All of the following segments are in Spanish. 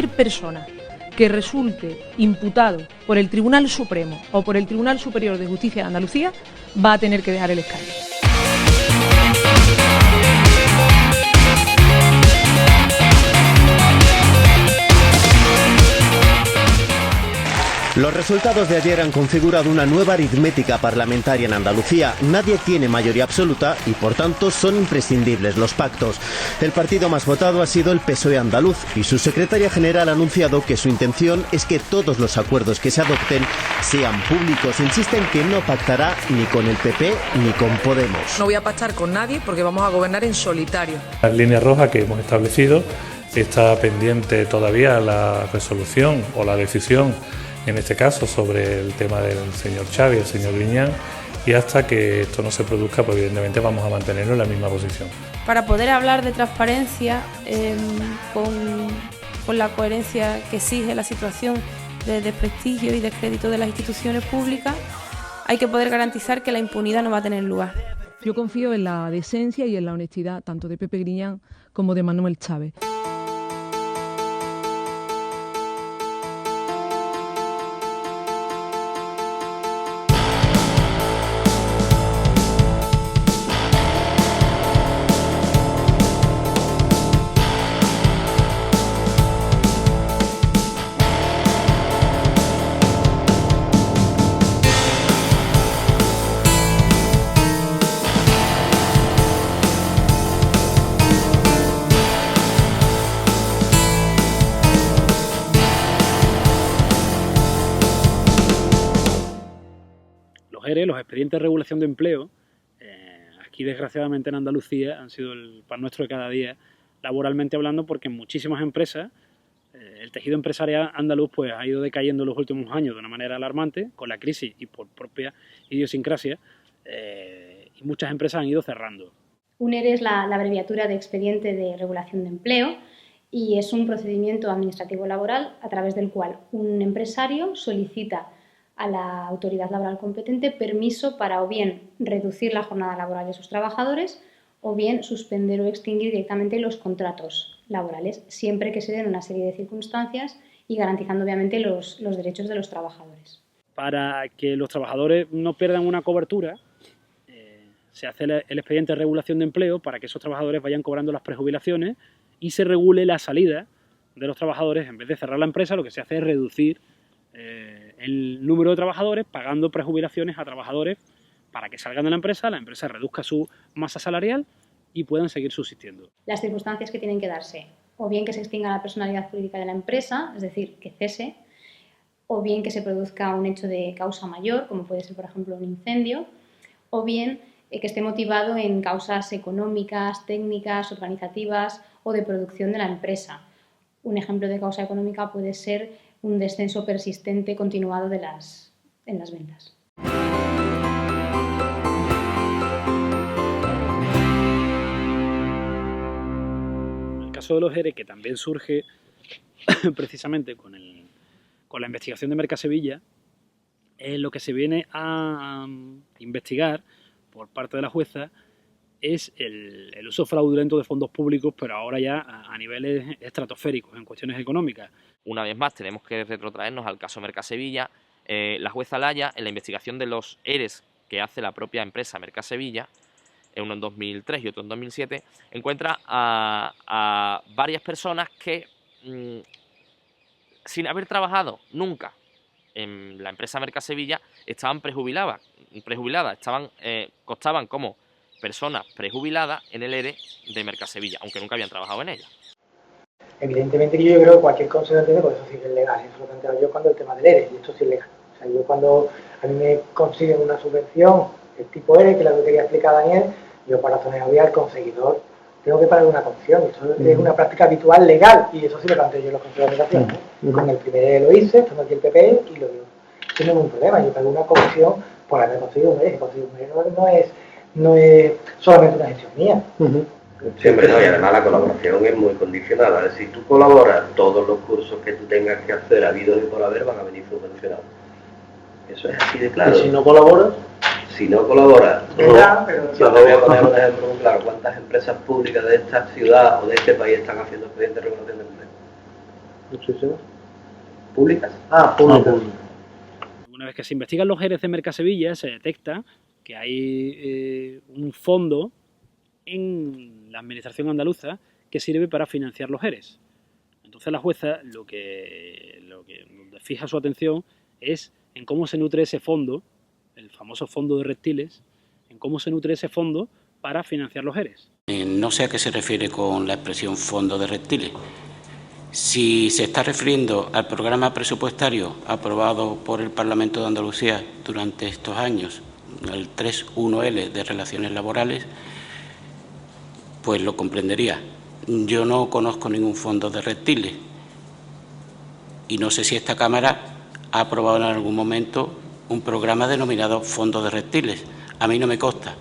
cualquier persona que resulte imputado por el Tribunal Supremo o por el Tribunal Superior de Justicia de Andalucía va a tener que dejar el escaño. Los resultados de ayer han configurado una nueva aritmética parlamentaria en Andalucía. Nadie tiene mayoría absoluta y, por tanto, son imprescindibles los pactos. El partido más votado ha sido el PSOE andaluz y su secretaria general ha anunciado que su intención es que todos los acuerdos que se adopten sean públicos. Insiste en que no pactará ni con el PP ni con Podemos. No voy a pactar con nadie porque vamos a gobernar en solitario. La línea roja que hemos establecido está pendiente todavía la resolución o la decisión, en este caso sobre el tema del señor Xavi y el señor Griñán, y hasta que esto no se produzca, pues evidentemente vamos a mantenerlo en la misma posición. Para poder hablar de transparencia con la coherencia que exige la situación de desprestigio y descrédito de las instituciones públicas, hay que poder garantizar que la impunidad no va a tener lugar. Yo confío en la decencia y en la honestidad tanto de Pepe Griñán como de Manuel Chávez. Los expedientes de regulación de empleo, aquí desgraciadamente en Andalucía, han sido el pan nuestro de cada día, laboralmente hablando, porque en muchísimas empresas el tejido empresarial andaluz pues ha ido decayendo en los últimos años de una manera alarmante, con la crisis y por propia idiosincrasia, y muchas empresas han ido cerrando. Un ERE es la abreviatura de Expediente de Regulación de Empleo y es un procedimiento administrativo laboral a través del cual un empresario solicita a la autoridad laboral competente permiso para o bien reducir la jornada laboral de sus trabajadores o bien suspender o extinguir directamente los contratos laborales, siempre que se den una serie de circunstancias y garantizando obviamente los derechos de los trabajadores. Para que los trabajadores no pierdan una cobertura, se hace el expediente de regulación de empleo para que esos trabajadores vayan cobrando las prejubilaciones y se regule la salida de los trabajadores. En vez de cerrar la empresa, lo que se hace es reducir el número de trabajadores, pagando prejubilaciones a trabajadores para que salgan de la empresa reduzca su masa salarial y puedan seguir subsistiendo. Las circunstancias que tienen que darse, o bien que se extinga la personalidad jurídica de la empresa, es decir, que cese, o bien que se produzca un hecho de causa mayor, como puede ser, por ejemplo, un incendio, o bien que esté motivado en causas económicas, técnicas, organizativas o de producción de la empresa. Un ejemplo de causa económica puede ser un descenso persistente continuado en las ventas. En el caso de los ERE, que también surge precisamente con la investigación de Mercasevilla, lo que se viene a investigar por parte de la jueza es el uso fraudulento de fondos públicos, pero ahora ya a niveles estratosféricos, en cuestiones económicas. Una vez más tenemos que retrotraernos al caso Mercasevilla. La jueza Laya, en la investigación de los ERES que hace la propia empresa Mercasevilla, uno en 2003 y otro en 2007, encuentra a varias personas que, sin haber trabajado nunca en la empresa Mercasevilla, estaban prejubiladas, costaban como personas prejubiladas en el ERE de Mercasevilla, aunque nunca habían trabajado en ella. Evidentemente que yo creo que cualquier consejo entiende, pues eso sí es legal, eso lo planteo yo cuando el tema del ERE, y esto sí es legal. O sea, yo cuando a mí me consiguen una subvención del tipo ERE, que es la que quería explicar Daniel, yo para razonar al conseguidor tengo que pagar una comisión, y eso es una práctica habitual legal, y eso sí lo planteo yo en los consejos de administración. Con el primer ERE lo hice, estando aquí el PP, y lo digo, eso no es un problema, yo pago una comisión por haber conseguido un ERE, conseguir un ERE no es solamente una gestión mía. Siempre no, y además la colaboración es muy condicionada. Si tú colaboras, todos los cursos que tú tengas que hacer habidos y por haber van a venir subvencionados. Eso es así de claro. ¿Y si no colaboras? Si no colaboras, yo te voy a poner un ejemplo muy claro. ¿Cuántas empresas públicas de esta ciudad o de este país están haciendo expedientes de regulación de empleo? ¿Públicas? Públicas. Una vez que se investigan los EREs de Mercasevilla, se detecta que hay un fondo en la administración andaluza que sirve para financiar los EREs. Entonces la jueza lo que fija su atención es en cómo se nutre ese fondo, el famoso fondo de reptiles, en cómo se nutre ese fondo para financiar los EREs. No sé a qué se refiere con la expresión fondo de reptiles. Si se está refiriendo al programa presupuestario aprobado por el Parlamento de Andalucía durante estos años, el 3.1L de Relaciones Laborales, pues lo comprendería. Yo no conozco ningún fondo de reptiles y no sé si esta Cámara ha aprobado en algún momento un programa denominado Fondo de Reptiles. A mí no me consta.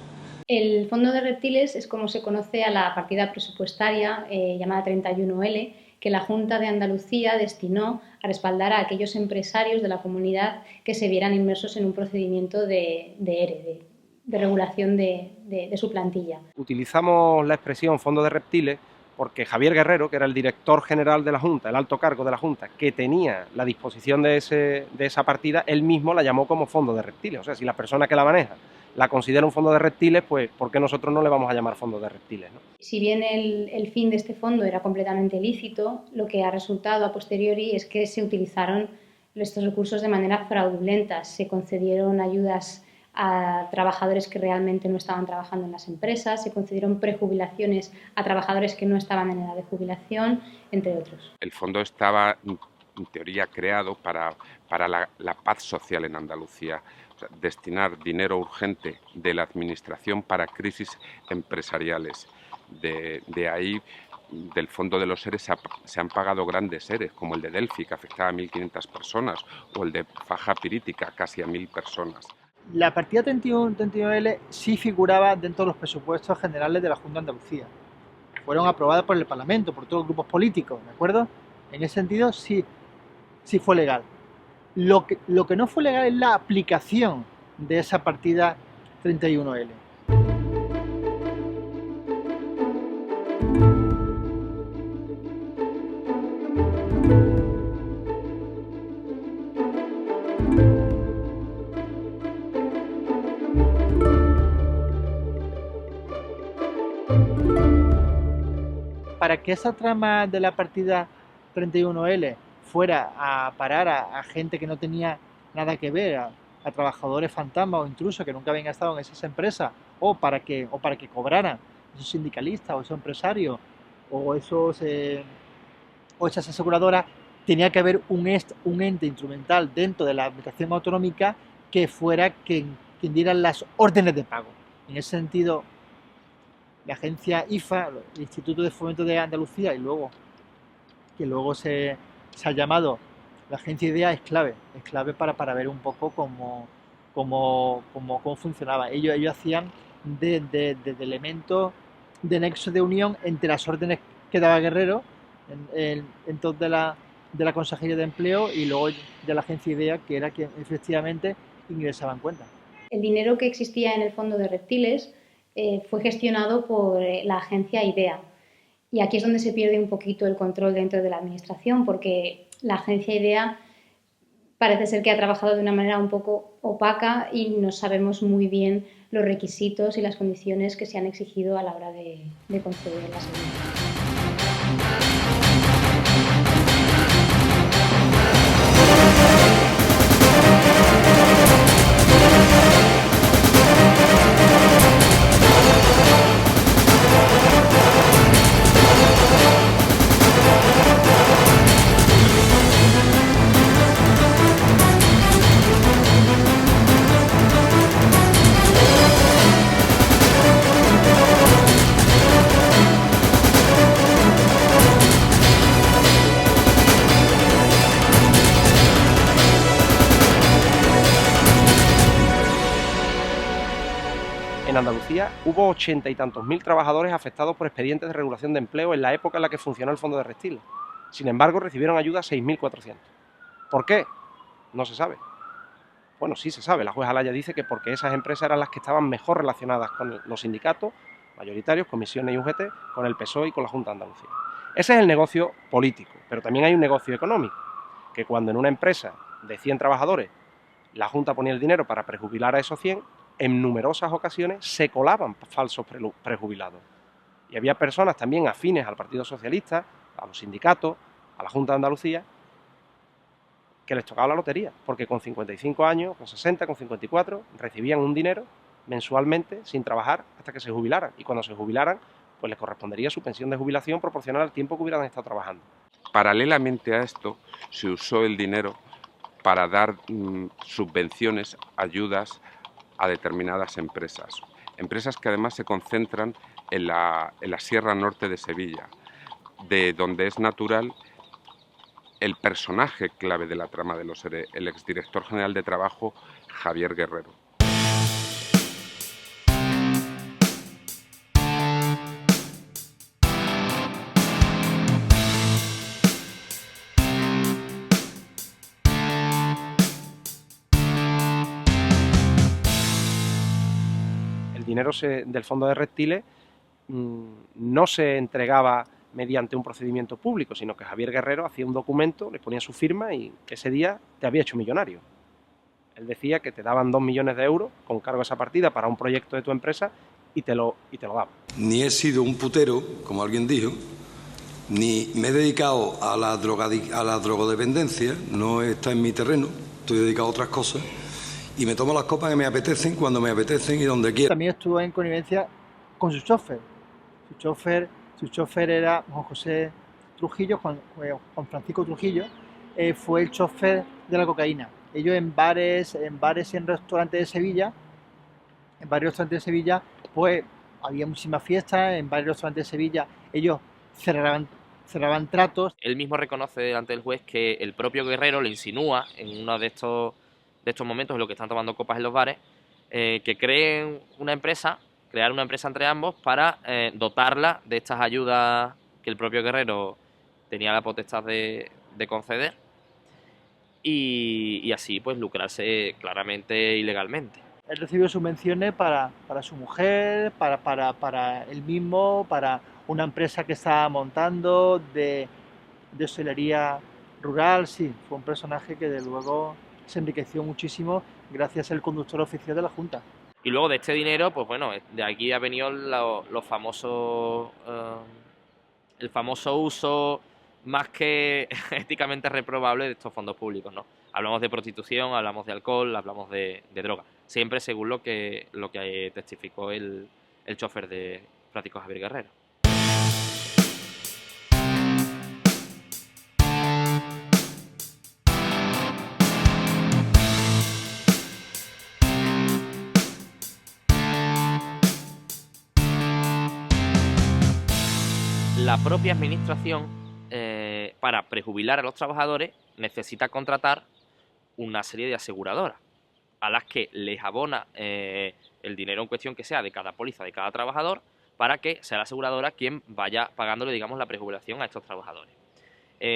El Fondo de Reptiles es como se conoce a la partida presupuestaria llamada 31L, que la Junta de Andalucía destinó a respaldar a aquellos empresarios de la comunidad que se vieran inmersos en un procedimiento de ERE, de regulación de su plantilla. Utilizamos la expresión Fondo de Reptiles porque Javier Guerrero, que era el director general de la Junta, el alto cargo de la Junta, que tenía la disposición de esa partida, él mismo la llamó como Fondo de Reptiles. O sea, si la persona que la maneja la considera un fondo de reptiles, pues ¿por qué nosotros no le vamos a llamar fondo de reptiles, ¿no? Si bien el fin de este fondo era completamente lícito, lo que ha resultado a posteriori es que se utilizaron estos recursos de manera fraudulenta. Se concedieron ayudas a trabajadores que realmente no estaban trabajando en las empresas, se concedieron prejubilaciones a trabajadores que no estaban en edad de jubilación, entre otros. El fondo estaba, en teoría, creado para la paz social en Andalucía. O sea, destinar dinero urgente de la administración para crisis empresariales. De ahí, del fondo de los ERES se han pagado grandes ERES, como el de Delphi, que afectaba a 1.500 personas, o el de Faja Pirítica, casi a 1.000 personas. La partida 31L sí figuraba dentro de los presupuestos generales de la Junta de Andalucía. Fueron aprobadas por el Parlamento, por todos los grupos políticos, ¿de acuerdo? En ese sentido sí fue legal. Lo que no fue legal es la aplicación de esa partida 31L. Para que esa trama de la partida 31L fuera a parar a gente que no tenía nada que ver, a trabajadores fantasmas o intrusos que nunca habían estado en esas empresas, o para que cobraran esos sindicalistas o esos empresarios o esas aseguradoras, tenía que haber un ente instrumental dentro de la administración autonómica que fuera quien diera las órdenes de pago. En ese sentido, la agencia IFA, el Instituto de Fomento de Andalucía, que luego se ha llamado la agencia IDEA, es clave para ver un poco cómo funcionaba. Ellos hacían de elemento de nexo de unión entre las órdenes que daba Guerrero en todo de la Consejería de Empleo y luego de la agencia IDEA, que era quien efectivamente ingresaba en cuenta. El dinero que existía en el fondo de reptiles fue gestionado por la agencia IDEA. Y aquí es donde se pierde un poquito el control dentro de la administración, porque la agencia IDEA parece ser que ha trabajado de una manera un poco opaca y no sabemos muy bien los requisitos y las condiciones que se han exigido a la hora de conceder las ayudas. En Andalucía hubo 80 y tantos mil trabajadores afectados por expedientes de regulación de empleo en la época en la que funcionó el Fondo de Reptiles. Sin embargo, recibieron ayuda 6.400. ¿Por qué? No se sabe. Bueno, sí se sabe. La jueza Alaya dice que porque esas empresas eran las que estaban mejor relacionadas con los sindicatos mayoritarios, comisiones y UGT, con el PSOE y con la Junta de Andalucía. Ese es el negocio político, pero también hay un negocio económico, que cuando en una empresa de 100 trabajadores la Junta ponía el dinero para prejubilar a esos 100, en numerosas ocasiones se colaban falsos prejubilados. Y había personas también afines al Partido Socialista, a los sindicatos, a la Junta de Andalucía, que les tocaba la lotería, porque con 55 años, con 60, con 54, recibían un dinero mensualmente sin trabajar hasta que se jubilaran. Y cuando se jubilaran, pues les correspondería su pensión de jubilación proporcional al tiempo que hubieran estado trabajando. Paralelamente a esto, se usó el dinero para dar subvenciones, ayudas a determinadas empresas. Empresas que además se concentran en la Sierra Norte de Sevilla, de donde es natural el personaje clave de la trama de los ERE, el exdirector general de Trabajo, Javier Guerrero. El dinero del fondo de reptiles no se entregaba mediante un procedimiento público, sino que Javier Guerrero hacía un documento, le ponía su firma y ese día te había hecho millonario. Él decía que te daban 2 millones de euros con cargo a esa partida para un proyecto de tu empresa y te lo daba. Ni he sido un putero, como alguien dijo, ni me he dedicado a la drogodependencia, no está en mi terreno, estoy dedicado a otras cosas y me tomo las copas que me apetecen, cuando me apetecen y donde quiera. También estuvo en connivencia con su chofer. Su chofer era Juan José Trujillo, Juan Francisco Trujillo, fue el chofer de la cocaína. Ellos en bares y en restaurantes de Sevilla, en varios restaurantes de Sevilla, pues había muchísimas fiestas, en varios restaurantes de Sevilla ellos cerraban tratos. Él mismo reconoce delante del juez que el propio Guerrero le insinúa en uno de estos momentos en los que están tomando copas en los bares, que creen crear una empresa entre ambos para dotarla de estas ayudas que el propio Guerrero tenía la potestad de conceder y así pues lucrarse claramente ilegalmente. Él recibió subvenciones para su mujer, para él mismo, para una empresa que estaba montando de hostelería rural. Sí, fue un personaje que de luego se enriqueció muchísimo gracias al conductor oficial de la Junta. Y luego de este dinero, pues bueno, de aquí ha venido el famoso uso más que éticamente reprobable de estos fondos públicos, ¿no? Hablamos de prostitución, hablamos de alcohol, hablamos de droga, siempre según lo que testificó el chofer de Francisco Javier Guerrero. La propia administración, para prejubilar a los trabajadores, necesita contratar una serie de aseguradoras a las que les abona el dinero en cuestión que sea de cada póliza de cada trabajador para que sea la aseguradora quien vaya pagándole, digamos, la prejubilación a estos trabajadores.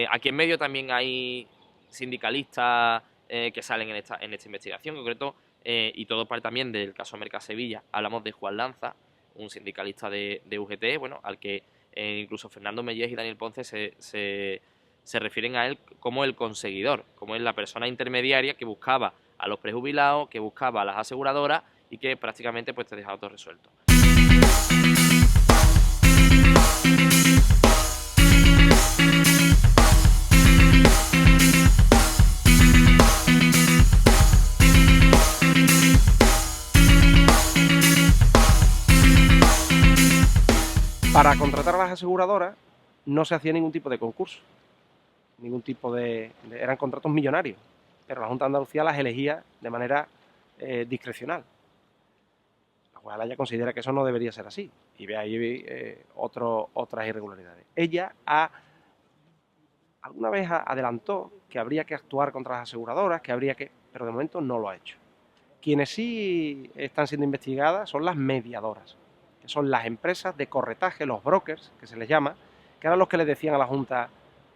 Aquí en medio también hay sindicalistas que salen en esta investigación en concreto, y todo parte también del caso Mercasevilla. Hablamos de Juan Lanza, un sindicalista de UGT, bueno, al que incluso Fernando Mellés y Daniel Ponce se refieren a él como el conseguidor, como es la persona intermediaria que buscaba a los prejubilados, que buscaba a las aseguradoras y que prácticamente pues te dejaba todo resuelto. Para contratar a las aseguradoras no se hacía ningún tipo de concurso, eran contratos millonarios, pero la Junta de Andalucía las elegía de manera discrecional. La jueza Laya considera que eso no debería ser así y ve ahí otras irregularidades. Ella alguna vez adelantó que habría que actuar contra las aseguradoras, pero de momento no lo ha hecho. Quienes sí están siendo investigadas son las mediadoras, que son las empresas de corretaje, los brokers, que se les llama, que eran los que les decían a la Junta: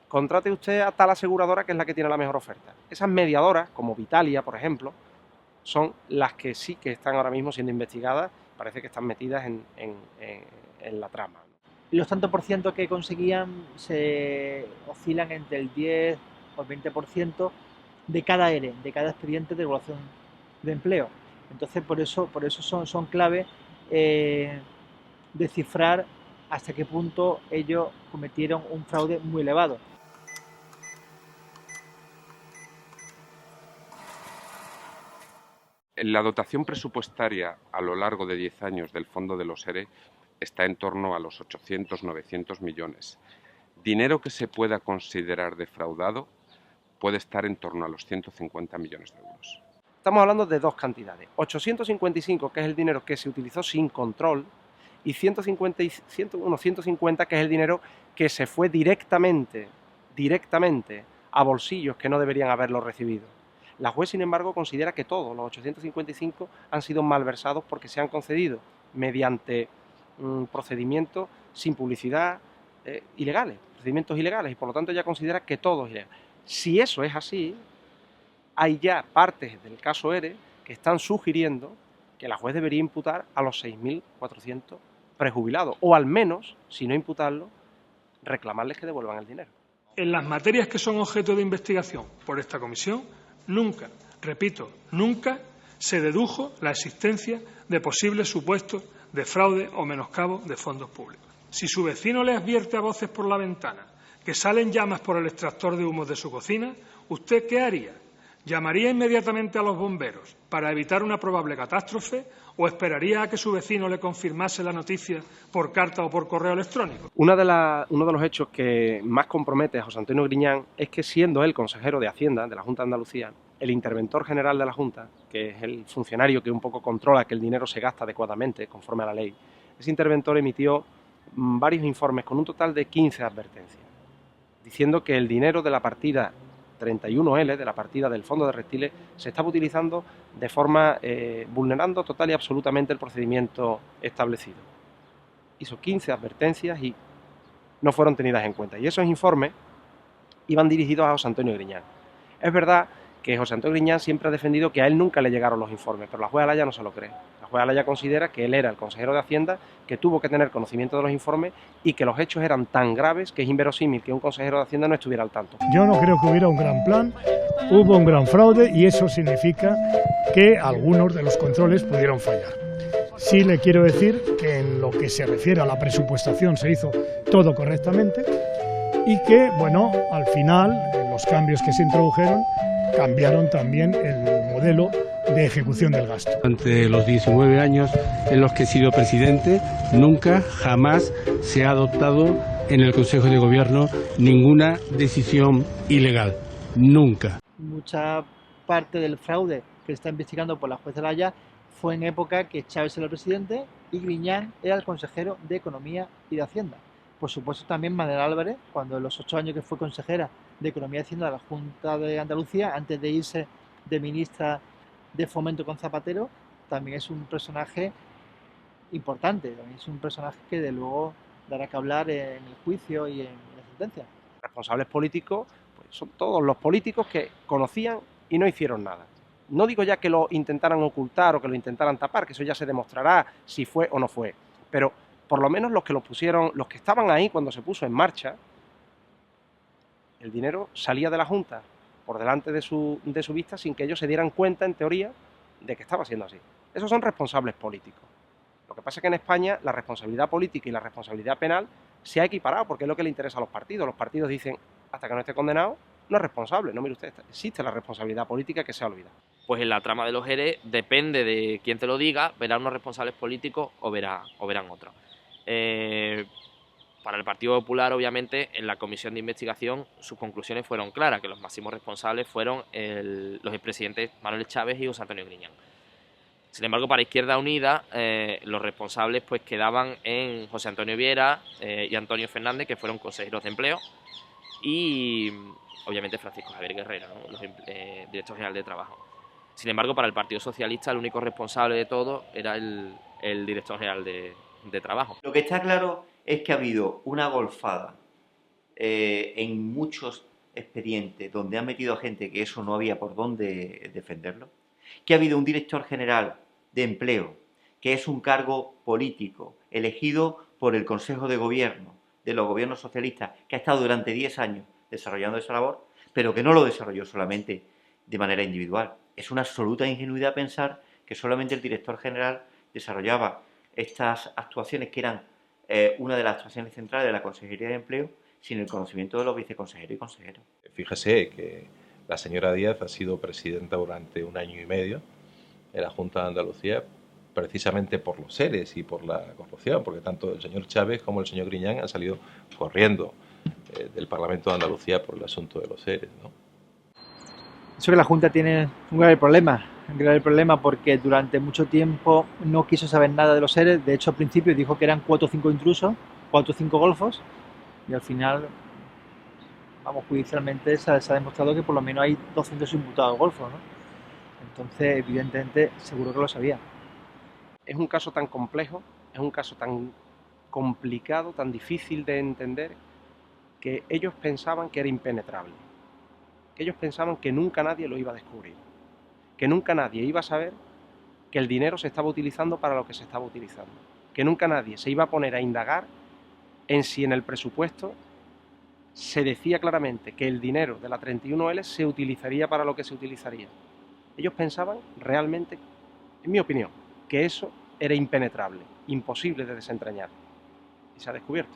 contrate usted a tal aseguradora que es la que tiene la mejor oferta. Esas mediadoras, como Vitalia, por ejemplo, son las que sí que están ahora mismo siendo investigadas, parece que están metidas en la trama. y los tantos por ciento que conseguían se oscilan entre el 10 o el 20% de cada ERE, de cada expediente de regulación de empleo. Entonces, por eso son clave descifrar hasta qué punto ellos cometieron un fraude muy elevado. La dotación presupuestaria a lo largo de 10 años del Fondo de los ERE está en torno a los 800-900 millones. Dinero que se pueda considerar defraudado puede estar en torno a los 150 millones de euros. Estamos hablando de dos cantidades. 855, que es el dinero que se utilizó sin control, y 150, que es el dinero que se fue directamente a bolsillos que no deberían haberlo recibido. La juez, sin embargo, considera que todos los 855 han sido malversados porque se han concedido mediante procedimientos sin publicidad procedimientos ilegales, y por lo tanto ella considera que todo es ilegal. Si eso es así, hay ya partes del caso ERE que están sugiriendo que la juez debería imputar a los 6.400 prejubilados, o al menos, si no imputarlo, reclamarles que devuelvan el dinero. En las materias que son objeto de investigación por esta comisión, nunca, repito, nunca se dedujo la existencia de posibles supuestos de fraude o menoscabo de fondos públicos. Si su vecino le advierte a voces por la ventana que salen llamas por el extractor de humos de su cocina, ¿usted qué haría? ¿Llamaría inmediatamente a los bomberos para evitar una probable catástrofe o esperaría a que su vecino le confirmase la noticia por carta o por correo electrónico? Uno de los hechos que más compromete a José Antonio Griñán es que, siendo él consejero de Hacienda de la Junta de Andalucía, el interventor general de la Junta, que es el funcionario que un poco controla que el dinero se gasta adecuadamente conforme a la ley, ese interventor emitió varios informes con un total de 15 advertencias, diciendo que el dinero de la partida 31L, de la partida del Fondo de Reptiles, se estaba utilizando de forma vulnerando total y absolutamente el procedimiento establecido. Hizo 15 advertencias y no fueron tenidas en cuenta. Y esos informes iban dirigidos a José Antonio Griñán. Es verdad que José Antonio Griñán siempre ha defendido que a él nunca le llegaron los informes, pero la jueza Alaya no se lo cree. La jueza Alaya considera que él era el consejero de Hacienda, que tuvo que tener conocimiento de los informes y que los hechos eran tan graves que es inverosímil que un consejero de Hacienda no estuviera al tanto. Yo no creo que hubiera un gran plan, hubo un gran fraude y eso significa que algunos de los controles pudieron fallar. Sí le quiero decir que en lo que se refiere a la presupuestación se hizo todo correctamente y que, bueno, al final los cambios que se introdujeron cambiaron también el modelo de ejecución del gasto. Durante los 19 años en los que he sido presidente, nunca, jamás se ha adoptado en el Consejo de Gobierno ninguna decisión ilegal. Nunca. Mucha parte del fraude que se está investigando por la jueza Alaya fue en época que Chávez era el presidente y Griñán era el consejero de Economía y de Hacienda. Por supuesto también Manuela Álvarez, cuando en los 8 años que fue consejera de Economía y Hacienda de la Junta de Andalucía, antes de irse de ministra de Fomento con Zapatero, también es un personaje importante, también es un personaje que de luego dará que hablar en el juicio y en la sentencia. Responsables políticos pues son todos los políticos que conocían y no hicieron nada. No digo ya que lo intentaran ocultar o que lo intentaran tapar, que eso ya se demostrará si fue o no fue, pero por lo menos los que lo pusieron, los que estaban ahí cuando se puso en marcha, el dinero salía de la Junta por delante de su vista sin que ellos se dieran cuenta, en teoría, de que estaba siendo así. Esos son responsables políticos. Lo que pasa es que en España la responsabilidad política y la responsabilidad penal se ha equiparado porque es lo que le interesa a los partidos. Los partidos dicen, hasta que no esté condenado, no es responsable. No, mire usted, existe la responsabilidad política que se ha olvidado. Pues en la trama de los ERE, depende de quién te lo diga, verán unos responsables políticos o verán otros. Para el Partido Popular, obviamente, en la comisión de investigación sus conclusiones fueron claras, que los máximos responsables fueron los expresidentes Manuel Chávez y José Antonio Griñán. Sin embargo, para Izquierda Unida, los responsables pues quedaban en José Antonio Viera y Antonio Fernández, que fueron consejeros de empleo, y obviamente Francisco Javier Guerrero, ¿no? Director general de Trabajo. Sin embargo, para el Partido Socialista, el único responsable de todo era el director general de Trabajo. Lo que está claro es que ha habido una golfada en muchos expedientes donde han metido a gente que eso no había por dónde defenderlo, que ha habido un director general de empleo que es un cargo político elegido por el Consejo de Gobierno de los gobiernos socialistas, que ha estado durante 10 años desarrollando esa labor, pero que no lo desarrolló solamente de manera individual. Es una absoluta ingenuidad pensar que solamente el director general desarrollaba estas actuaciones, que eran una de las actuaciones centrales de la Consejería de Empleo, sin el conocimiento de los viceconsejeros y consejeros. Fíjese que la señora Díaz ha sido presidenta durante 1 año y medio en la Junta de Andalucía, precisamente por los ERES y por la corrupción, porque tanto el señor Chávez como el señor Griñán han salido corriendo del Parlamento de Andalucía por el asunto de los ERES, ¿no? Eso que la Junta tiene un grave problema porque durante mucho tiempo no quiso saber nada de los ERES. De hecho, al principio dijo que eran 4 o 5 intrusos, 4 o 5 golfos, y al final, vamos, judicialmente se ha demostrado que por lo menos hay 200 imputados golfos, ¿no? Entonces, evidentemente, seguro que lo sabía. Es un caso tan complejo, es un caso tan complicado, tan difícil de entender, que ellos pensaban que era impenetrable, que ellos pensaban que nunca nadie lo iba a descubrir, que nunca nadie iba a saber que el dinero se estaba utilizando para lo que se estaba utilizando, que nunca nadie se iba a poner a indagar en si en el presupuesto se decía claramente que el dinero de la 31L se utilizaría para lo que se utilizaría. Ellos pensaban realmente, en mi opinión, que eso era impenetrable, imposible de desentrañar, y se ha descubierto.